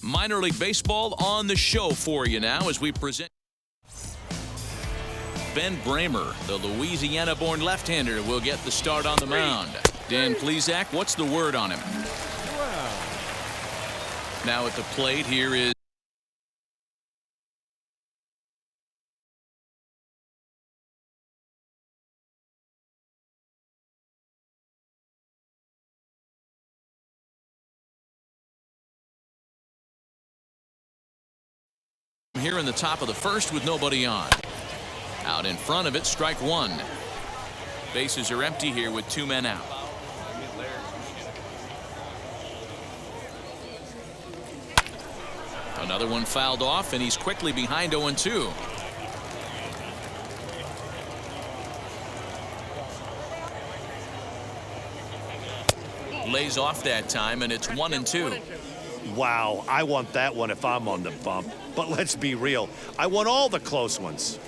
Minor League Baseball on the show for you now as we present Ben Bramer, the Louisiana-born left-hander, will get the start on the mound. Dan Plesac, what's the word on him? Now at the plate, here is here in the top of the first with nobody on. Out in front of it, strike one. Bases are empty here with 2 men out. Another one fouled off, and he's quickly behind 0-2. Lays off that time, and it's 1-2. Wow, I want that one if I'm on the bump. But let's be real, I want all the close ones.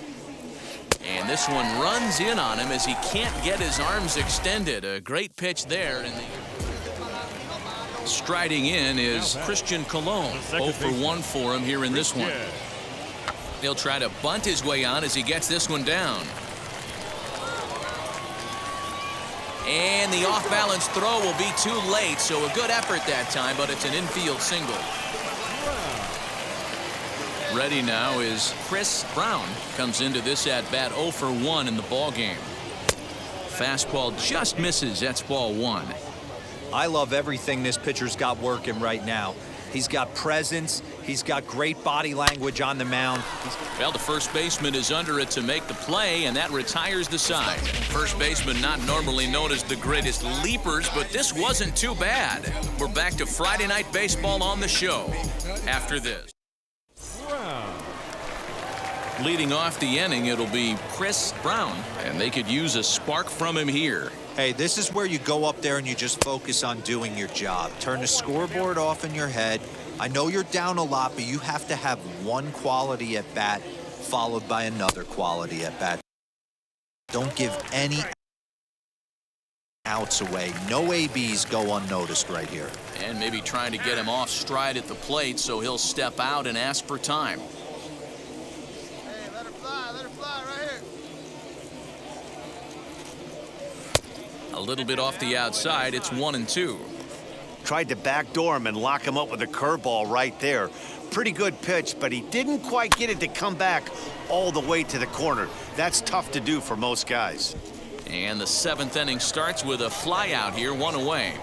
And this one runs in on him as he can't get his arms extended. A great pitch there. Striding in is Christian Colon. 0 for 1 for him here in this one. He'll try to bunt his way on as he gets this one down. And the off-balance throw will be too late, so a good effort that time, but it's an infield single. Ready now is Chris Brown. Comes into this at-bat 0 for 1 in the ball game. Fastball just misses. That's ball 1. I love everything this pitcher's got working right now. He's got presence. He's got great body language on the mound. Well, the first baseman is under it to make the play, and that retires the side. First baseman not normally known as the greatest leapers, but this wasn't too bad. We're back to Friday Night Baseball on the show after this. Leading off the inning, it'll be Chris Brown, and they could use a spark from him here. Hey, this is where you go up there and you just focus on doing your job. Turn the scoreboard off in your head. I know you're down a lot, but you have to have one quality at bat followed by another quality at bat. Don't give any outs away. No ABs go unnoticed right here. And maybe trying to get him off stride at the plate, so he'll step out and ask for time. Hey, let her fly right here. A little bit off the outside, it's 1-2. Tried to backdoor him and lock him up with a curveball right there. Pretty good pitch, but he didn't quite get it to come back all the way to the corner. That's tough to do for most guys. And the 7th inning starts with a fly out here, 1 away.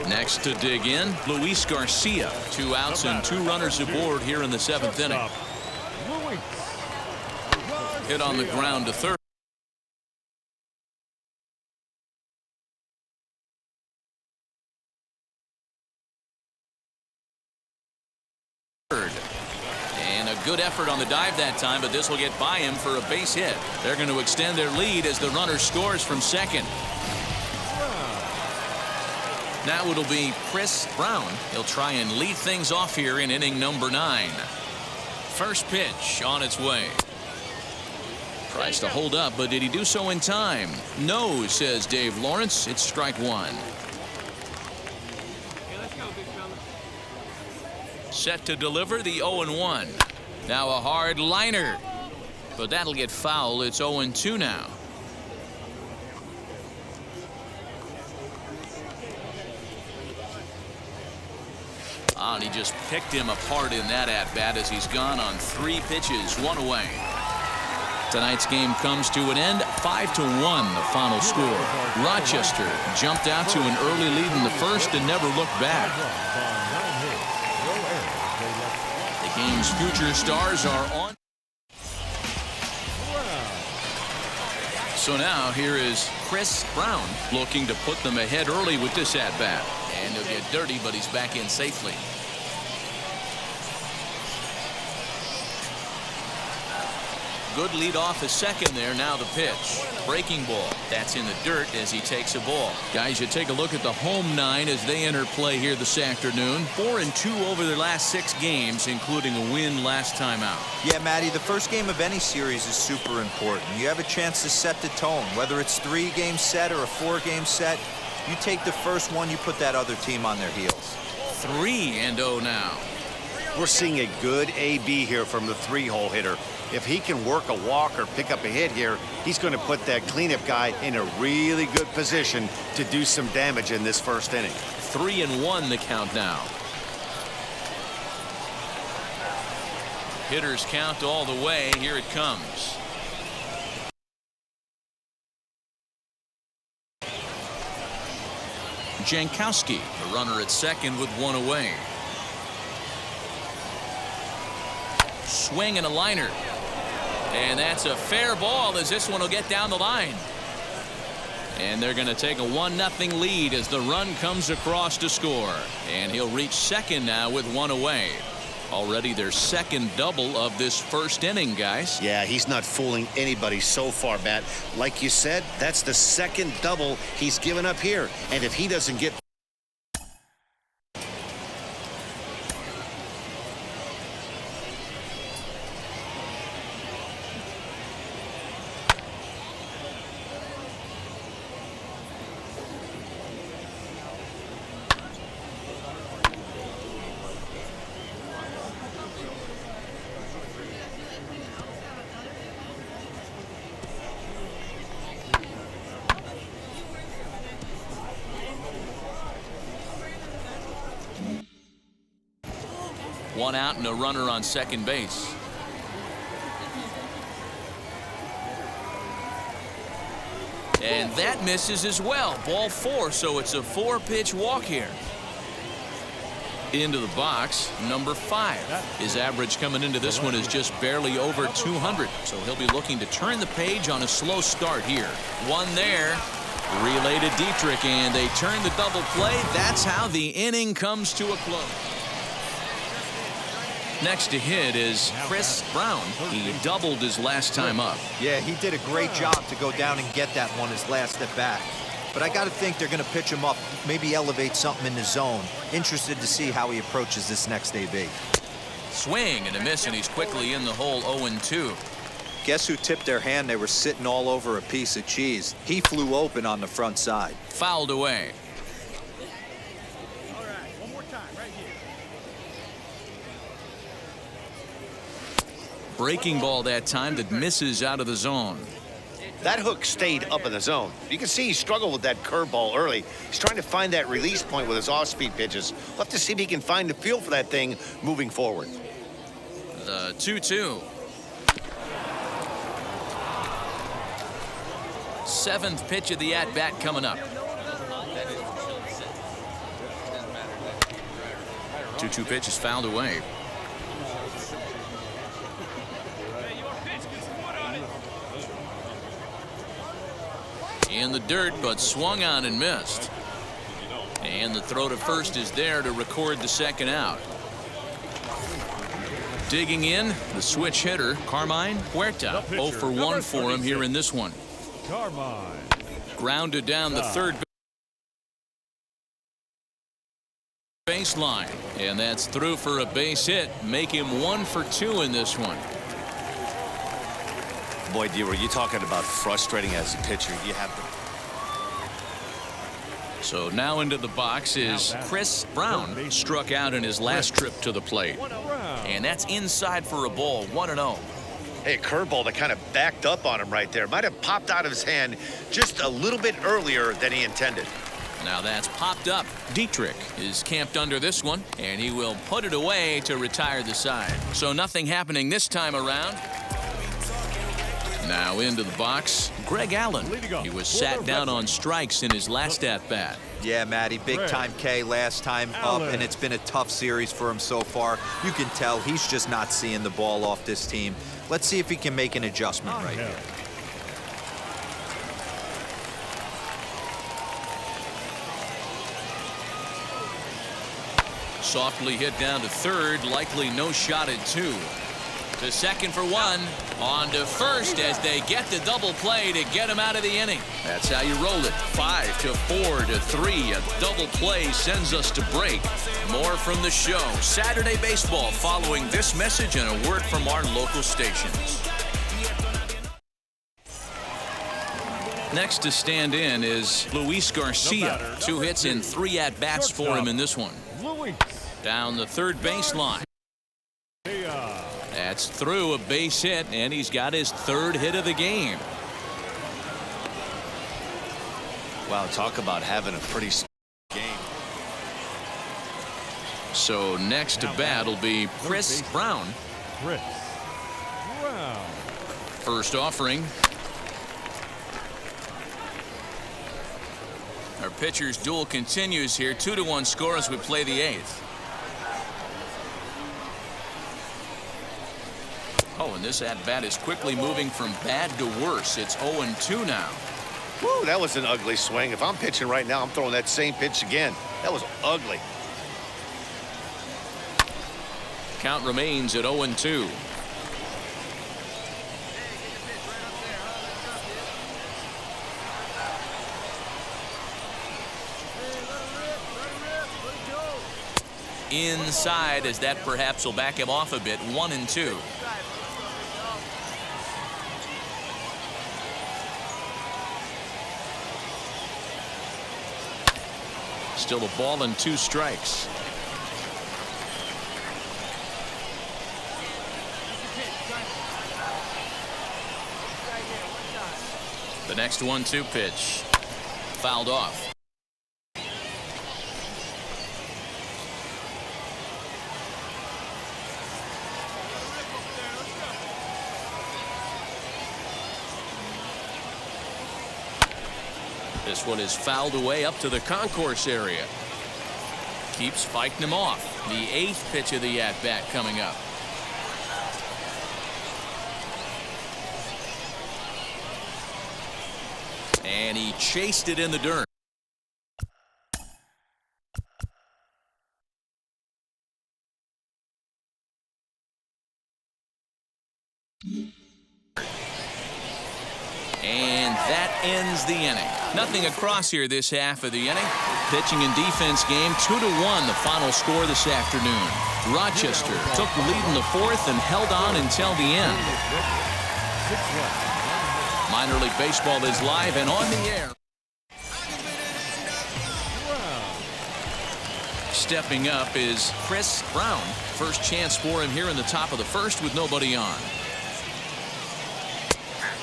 Next to dig in, Luis Garcia. 2 outs and 2 runners aboard here in the 7th inning. Hit on the ground to third. And a good effort on the dive that time, but this will get by him for a base hit. They're going to extend their lead as the runner scores from second. Now it'll be Chris Brown. He'll try and lead things off here in inning number 9. First pitch on its way. Tries to hold up, but did he do so in time? No, says Dave Lawrence. It's strike 1. Set to deliver the 0-1. Now a hard liner, but that'll get foul. It's 0-2 now. And he just picked him apart in that at-bat as he's gone on 3 pitches, 1 away. Tonight's game comes to an end, 5-1 the final score. Rochester jumped out to an early lead in the first and never looked back. The game's future stars are on. So now here is Chris Brown looking to put them ahead early with this at-bat. And he'll get dirty, but he's back in safely. Good lead off the second there. Now the pitch. Breaking ball. That's in the dirt as he takes a ball. Guys, you take a look at the home 9 as they enter play here this afternoon. 4-2 over their last 6 games, including a win last time out. Yeah, Matty, the first game of any series is super important. You have a chance to set the tone, whether it's 3-game set or a 4-game set. You take the first one, you put that other team on their heels. 3-0 now. We're seeing a good AB here from the 3-hole hitter. If he can work a walk or pick up a hit here, he's going to put that cleanup guy in a really good position to do some damage in this first inning. 3-1 the count now. Hitters count all the way. Here it comes. Jankowski, the runner at second with 1 away. Swing and a liner. And that's a fair ball as this one will get down the line. And they're going to take a 1-0 lead as the run comes across to score. And he'll reach second now with 1 away. Already their second double of this first inning, guys. Yeah, he's not fooling anybody so far, Matt. Like you said, that's the second double he's given up here. And if he doesn't get... One out and a runner on second base. And that misses as well. Ball 4, so it's a 4-pitch walk here. Into the box, number 5. His average coming into this one is just barely over 200. So he'll be looking to turn the page on a slow start here. One there. Relay to Dietrich, and they turn the double play. That's how the inning comes to a close. Next to hit is Chris Brown. He doubled his last time up. Yeah, he did a great job to go down and get that one his last at bat. But I got to think they're going to pitch him up, maybe elevate something in the zone. Interested to see how he approaches this next AB. Swing and a miss, and he's quickly in the hole. 0-2. Guess who tipped their hand? They were sitting all over a piece of cheese. He flew open on the front side. Fouled away. All right, one more time, right here. Breaking ball that time that misses out of the zone. That hook stayed up in the zone. You can see he struggled with that curveball early. He's trying to find that release point with his off-speed pitches. We'll have to see if he can find the feel for that thing moving forward. The 2-2. 7th pitch of the at-bat coming up. 2-2 pitch is fouled away. In the dirt, but swung on and missed. And the throw to first is there to record the second out. Digging in, the switch hitter, Carmine Huerta. 0 for 1 for him here in this one. Carmine. Grounded down the third baseline. And that's through for a base hit. Make him 1 for 2 in this one. Boy, D, were you talking about frustrating as a pitcher? You have to. So now into the box is Chris Brown. Struck out in his last trip to the plate. And that's inside for a ball. 1-0. Hey, a curveball that kind of backed up on him right there. Might have popped out of his hand just a little bit earlier than he intended. Now that's popped up. Dietrich is camped under this one, and he will put it away to retire the side. So nothing happening this time around. Now into the box, Greg Allen. He was sat down on strikes in his last at-bat. Yeah, Matty, big-time K last time up, and it's been a tough series for him so far. You can tell he's just not seeing the ball off this team. Let's see if he can make an adjustment right here. Softly hit down to third, likely no shot at 2. To second for one. On to first as they get the double play to get him out of the inning. That's how you roll it. 5 to 4 to 3. A double play sends us to break. More from the show. Saturday baseball following this message and a word from our local stations. Next to stand in is Luis Garcia. 2 hits and 3 at-bats for him in this one. Down the third baseline. That's through a base hit, and he's got his 3rd hit of the game. Wow, talk about having a pretty game. So next to bat will be Chris Brown. First offering. Our pitcher's duel continues here. 2-1 score as we play the 8th. Oh, and this at-bat is quickly moving from bad to worse. It's 0-2 now. Woo, that was an ugly swing. If I'm pitching right now, I'm throwing that same pitch again. That was ugly. Count remains at 0-2. Inside as that perhaps will back him off a bit. 1-2. Still a ball and 2 strikes. The next 1-2 pitch. Fouled off. This one is fouled away up to the concourse area. Keeps fighting him off. The 8th pitch of the at-bat coming up. And he chased it in the dirt. And that ends the inning. Nothing across here this half of the inning. Pitching and defense game 2-1 the final score this afternoon. Rochester took the lead in the 4th and held on until the end. Minor League Baseball is live and on the air. Stepping up is Chris Brown. First chance for him here in the top of the 1st with nobody on.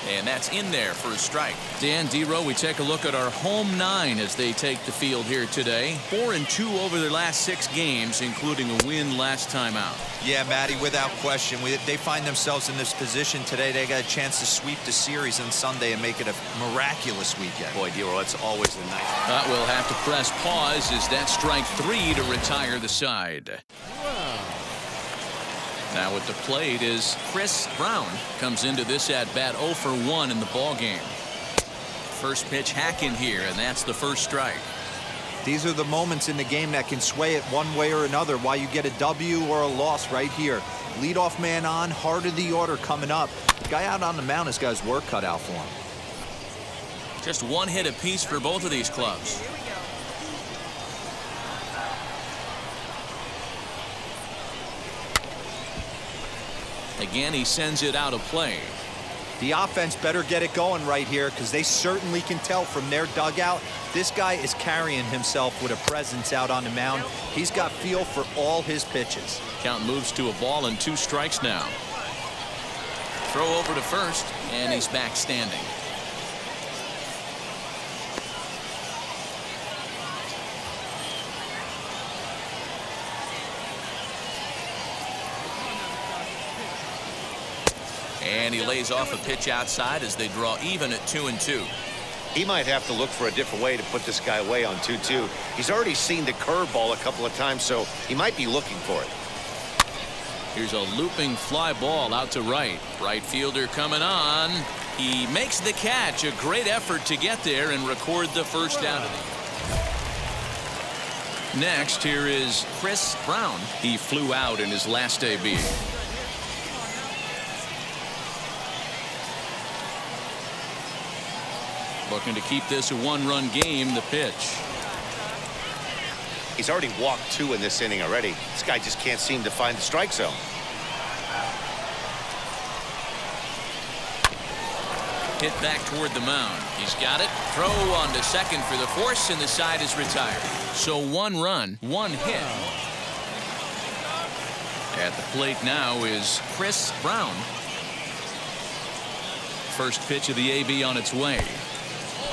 And that's in there for a strike. Dan Dero, we take a look at our home 9 as they take the field here today. 4-2 over their last 6 games, including a win last time out. Yeah, Matty, without question. They find themselves in this position today. They got a chance to sweep the series on Sunday and make it a miraculous weekend. Boy, Dero, that's always a nice. We'll have to press pause as that strike 3 to retire the side. Now at the plate is Chris Brown. Comes into this at-bat 0 for 1 in the ball game. First pitch hack in here, and that's the first strike. These are the moments in the game that can sway it one way or another, why you get a W or a loss right here. Leadoff man on, heart of the order coming up. The guy out on the mound has got his work cut out for him. Just 1 hit apiece for both of these clubs. Again, he sends it out of play. The offense better get it going right here because they certainly can tell from their dugout this guy is carrying himself with a presence out on the mound. He's got feel for all his pitches. Count moves to a ball and 2 strikes now. Throw over to first, and he's back standing. And he lays off a pitch outside as they draw even at 2-2. He might have to look for a different way to put this guy away on 2-2. He's already seen the curveball a couple of times, so he might be looking for it. Here's a looping fly ball out to right. Right fielder coming on. He makes the catch. A great effort to get there and record the first down of the inning. Next, here is Chris Brown. He flew out in his last debut. Looking to keep this a one-run game. The pitch. He's already walked 2 in this inning already. This guy just can't seem to find the strike zone. Hit back toward the mound. He's got it. Throw on to second for the force, and the side is retired. So 1 run, 1 hit. At the plate now is Chris Brown. First pitch of the AB on its way.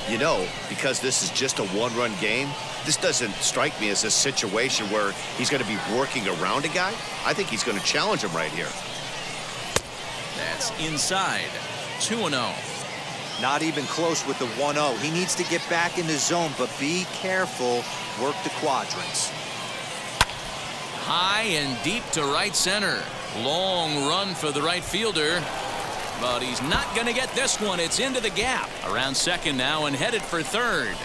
You know, because this is just a 1-run game, this doesn't strike me as a situation where he's going to be working around a guy. I think he's going to challenge him right here. That's inside. 2-0. Not even close with the 1-0. He needs to get back in the zone, but be careful. Work the quadrants. High and deep to right center. Long run for the right fielder. But he's not going to get this one. It's into the gap. Around second now and headed for third.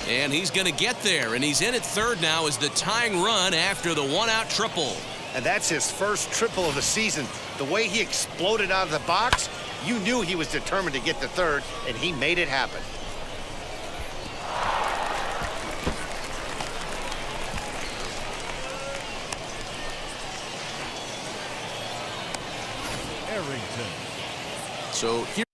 And he's going to get there. And he's in at third now as the tying run after the 1-out triple. And that's his first triple of the season. The way he exploded out of the box, you knew he was determined to get to third, and he made it happen. So here.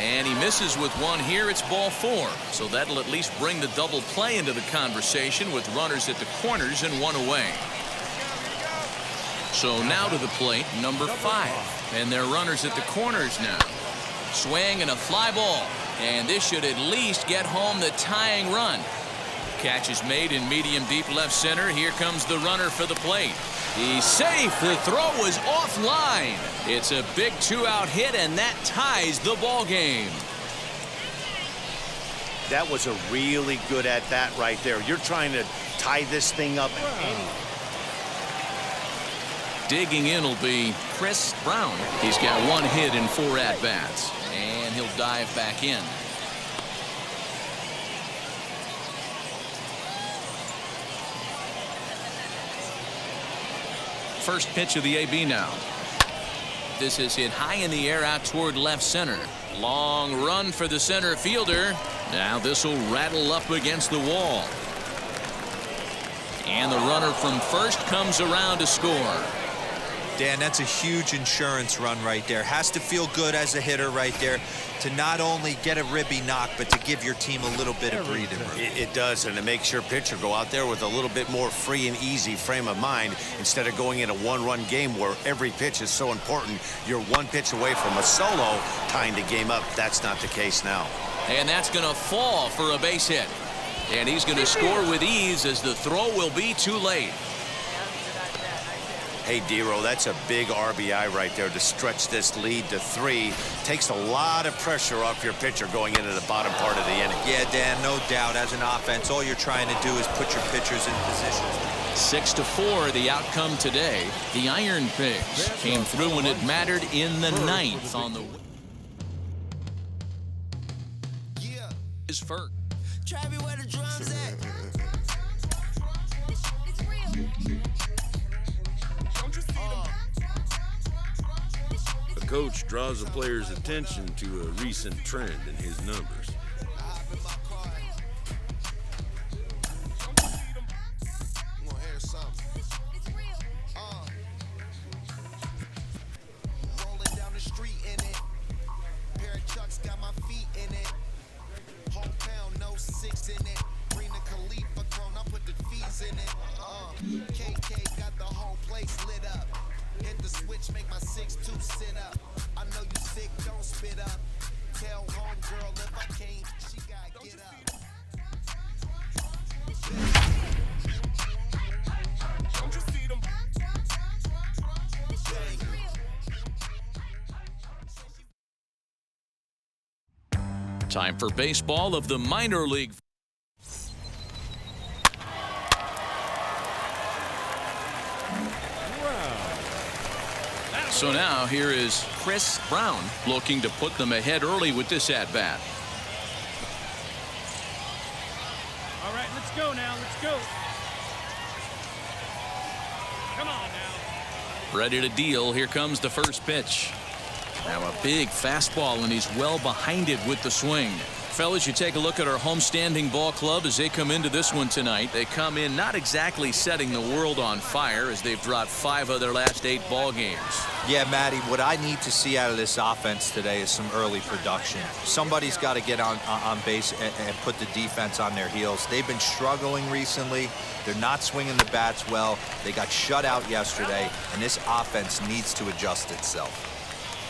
And he misses with one here. It's ball 4. So that'll at least bring the double play into the conversation with runners at the corners and 1 away. So now to the plate, number 5. And they're runners at the corners now. Swing and a fly ball. And this should at least get home the tying run. Catch is made in medium deep left center. Here comes the runner for the plate. He's safe. The throw was offline. It's a big 2-out hit, and that ties the ball game. That was a really good at-bat right there. You're trying to tie this thing up. Digging in will be Chris Brown. He's got 1 hit in 4 at-bats, and he'll dive back in. First pitch of the AB now. This is hit high in the air out toward left center. Long run for the center fielder. Now this will rattle up against the wall. And the runner from first comes around to score. Dan, that's a huge insurance run right there. Has to feel good as a hitter right there to not only get a Rippy knock, but to give your team a little bit of breathing room. It does, and it makes your pitcher go out there with a little bit more free and easy frame of mind instead of going in a 1-run game where every pitch is so important. You're 1 pitch away from a solo tying the game up. That's not the case now. And that's going to fall for a base hit. And he's going to score with ease as the throw will be too late. Hey, Dero, that's a big RBI right there to stretch this lead to 3. Takes a lot of pressure off your pitcher going into the bottom part of the inning. Yeah, Dan, no doubt. As an offense, all you're trying to do is put your pitchers in position. 6-4, the outcome today. The Iron Pigs came through when it mattered in the 9th on the. His first. Where the drums at? A coach draws a player's attention to a recent trend in his numbers. Rolling down the street in it. Pair of Chucks got my feet in it. Whole pound, no 6 in it. Rena Khalifa grown, I put the fees in it. KK got the whole place lit up. Hit the switch, make my 6'2" sit up. I know you sick, don't spit up. Tell homegirl if I can't, she gotta get up. Don't you see them? Time for baseball of the minor league. So now here is Chris Brown looking to put them ahead early with this at bat. All right, let's go now. Let's go. Come on now. Ready to deal. Here comes the first pitch. Now a big fastball, and he's well behind it with the swing. Fellas, you take a look at our homestanding ball club as they come into this one tonight. They come in not exactly setting the world on fire as they've dropped 5 of their last 8 ball games. Yeah, Matty, what I need to see out of this offense today is some early production. Somebody's got to get on base and put the defense on their heels. They've been struggling recently. They're not swinging the bats well. They got shut out yesterday, and this offense needs to adjust itself.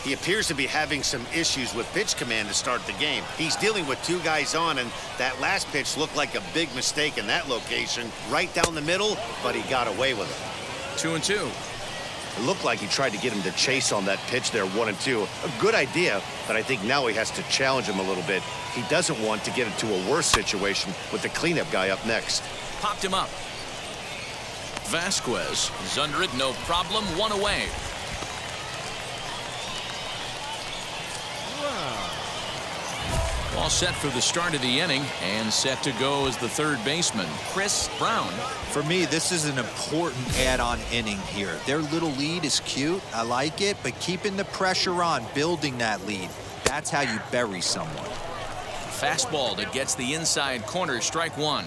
He appears to be having some issues with pitch command to start the game. He's dealing with 2 guys on, and that last pitch looked like a big mistake in that location. Right down the middle, but he got away with it. 2-2. It looked like he tried to get him to chase on that pitch there, 1-2. A good idea, but I think now he has to challenge him a little bit. He doesn't want to get into a worse situation with the cleanup guy up next. Popped him up. Vasquez is under it, no problem. 1 away. All set for the start of the inning, and set to go as the third baseman, Chris Brown. For me, this is an important add-on inning here. Their little lead is cute. I like it, but keeping the pressure on, building that lead, that's how you bury someone. Fastball that gets the inside corner, strike 1.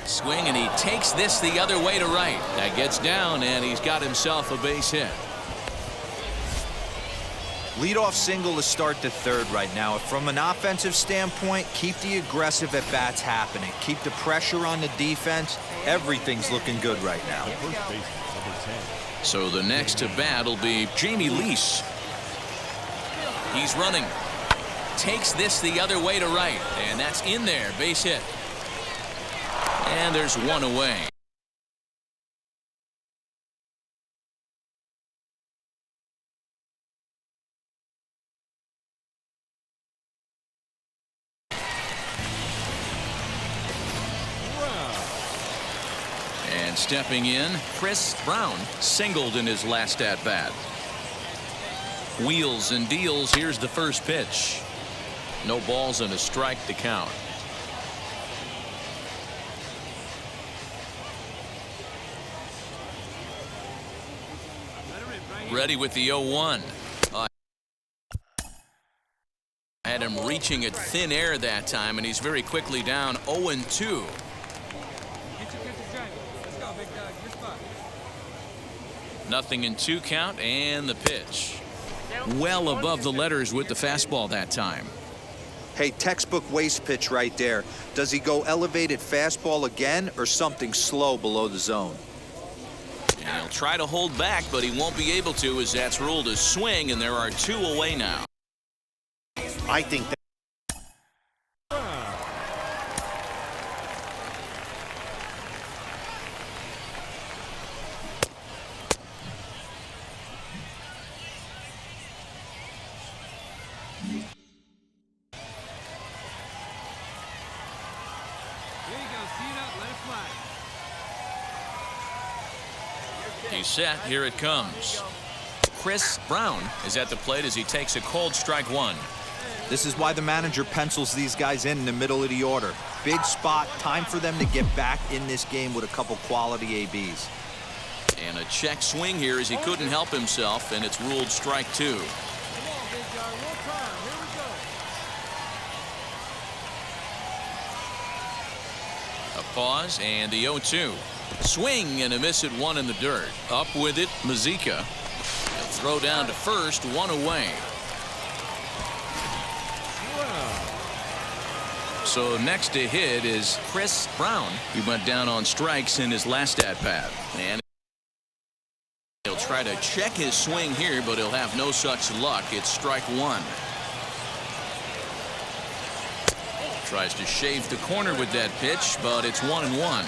Swing, and he takes this the other way to right. That gets down, and he's got himself a base hit. Leadoff single to start the third right now. From an offensive standpoint, keep the aggressive at-bats happening. Keep the pressure on the defense. Everything's looking good right now. So the next to bat will be Jamie Lease. He's running. Takes this the other way to right, and that's in there. Base hit. And there's 1 away. And stepping in, Chris Brown singled in his last at bat. Wheels and deals. Here's the first pitch. No balls and a strike to count. Ready with the 0-1. Had him reaching at thin air that time, and he's very quickly down 0-2. Nothing in 2 count, and the pitch. Well above the letters with the fastball that time. Hey, textbook waste pitch right there. Does he go elevated fastball again or something slow below the zone? And he'll try to hold back, but he won't be able to, as that's ruled a swing, and there are 2 away now. I think that He's set. Here it comes. Chris Brown is at the plate as he takes a cold strike 1. This is why the manager pencils these guys in the middle of the order. Big spot. Time for them to get back in this game with a couple quality ABs. And a check swing here as he couldn't help himself, and it's ruled strike 2. A pause and the 0-2. Swing and a miss at 1 in the dirt. Up with it, Mazika. Throw down to first, 1 away. So next to hit is Chris Brown. He went down on strikes in his last at-bat. And he'll try to check his swing here, but he'll have no such luck. It's strike 1. Tries to shave the corner with that pitch, but it's 1-1.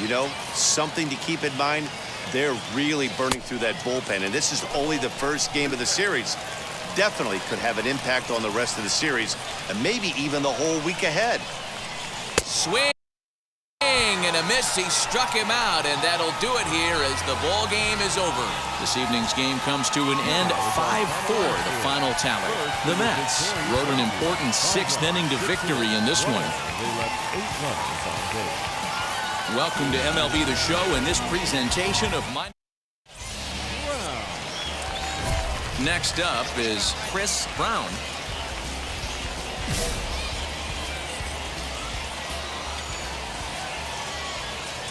You know, something to keep in mind, They're really burning through that bullpen, and this is only the first game of the series. Definitely could have an impact on the rest of the series and maybe even the whole week ahead. Swing and a miss. He struck him out, and that'll do it here as the ball game is over. This evening's game comes to an end, 5-4, the final tally. The Mets rode an important 6th inning to victory in this one. Welcome to MLB The Show and this presentation of my... Next up is Chris Brown.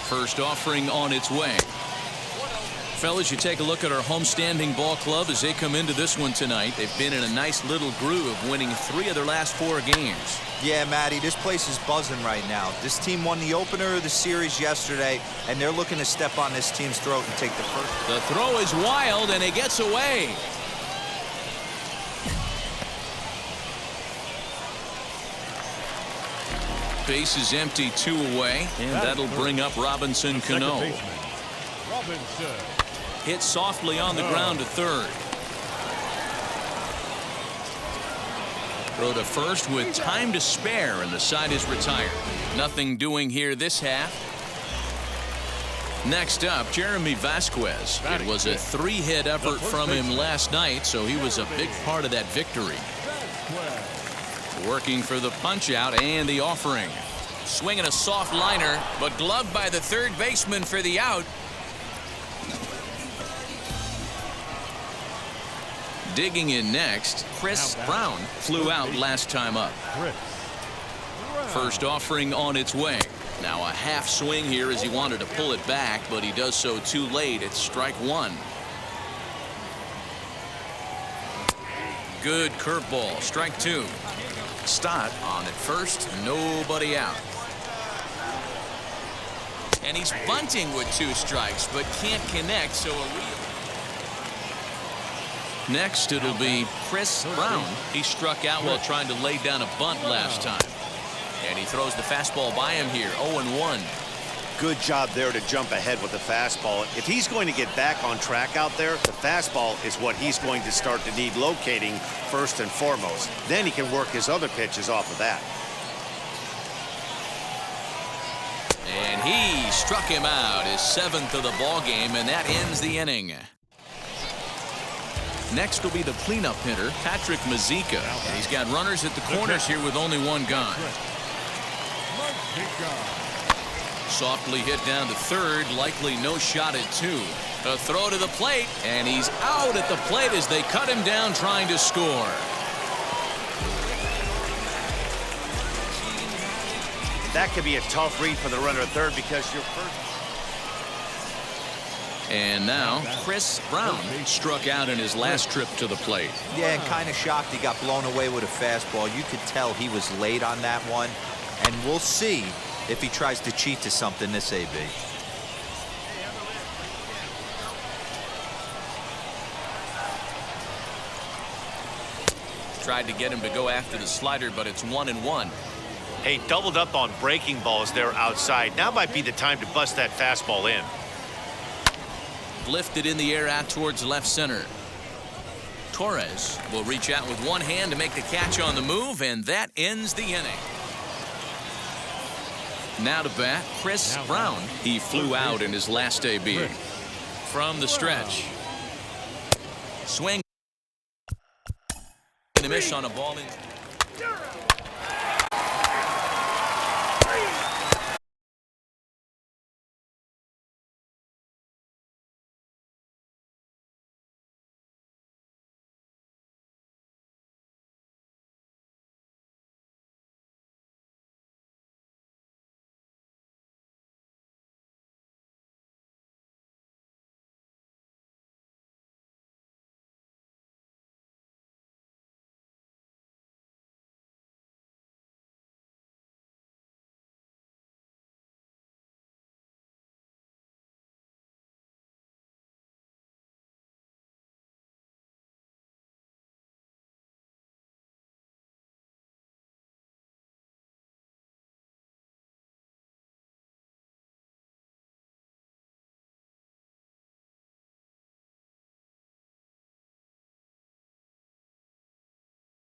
First offering on its way. Fellas, you take a look at our homestanding ball club as they come into this one tonight. They've been in a nice little groove, winning 3 of their last 4 games. Yeah, Matty, this place is buzzing right now. This team won the opener of the series yesterday, and they're looking to step on this team's throat and take the first. The throw is wild, and it gets away. Base is empty, 2 away, and that'll bring up Robinson Cano. Hit softly on the ground to third. Throw to first with time to spare, and the side is retired. Nothing doing here this half. Next up, Jeremy Vasquez. It was a 3-hit effort from him last night, so he was a big part of that victory. Working for the punch-out and the offering. Swinging a soft liner, but gloved by the third baseman for the out. Digging in next, Chris Brown flew out last time up. First offering on its way. Now a half swing here as he wanted to pull it back, but he does so too late. It's strike 1. Good curveball. Strike 2. Stott on at first, nobody out. And he's bunting with 2 strikes, but can't connect, so a real. Next, it'll be Chris Brown. He struck out while trying to lay down a bunt last time. And he throws the fastball by him here, 0-1. Good job there to jump ahead with the fastball. If he's going to get back on track out there, the fastball is what he's going to start to need locating first and foremost. Then he can work his other pitches off of that. And he struck him out, his 7th of the ball game, and that ends the inning. Next will be the cleanup hitter, Patrick Mazeika. And he's got runners at the corners here with only 1 gone. Softly hit down to third, likely no shot at 2. A throw to the plate, and he's out at the plate as they cut him down trying to score. That could be a tough read for the runner at third because you're first. And now Chris Brown struck out in his last trip to the plate. Yeah, and kind of shocked he got blown away with a fastball. You could tell he was late on that one, and we'll see if he tries to cheat to something this AB. Tried to get him to go after the slider, but it's 1-1. Hey, doubled up on breaking balls there outside. Now might be the time to bust that fastball in. Lifted in the air out towards left center. Torres will reach out with 1 hand to make the catch on the move, and that ends the inning. Now to bat, Chris Brown. He flew out in his last AB. From the stretch. Swing. And a miss on a ball in.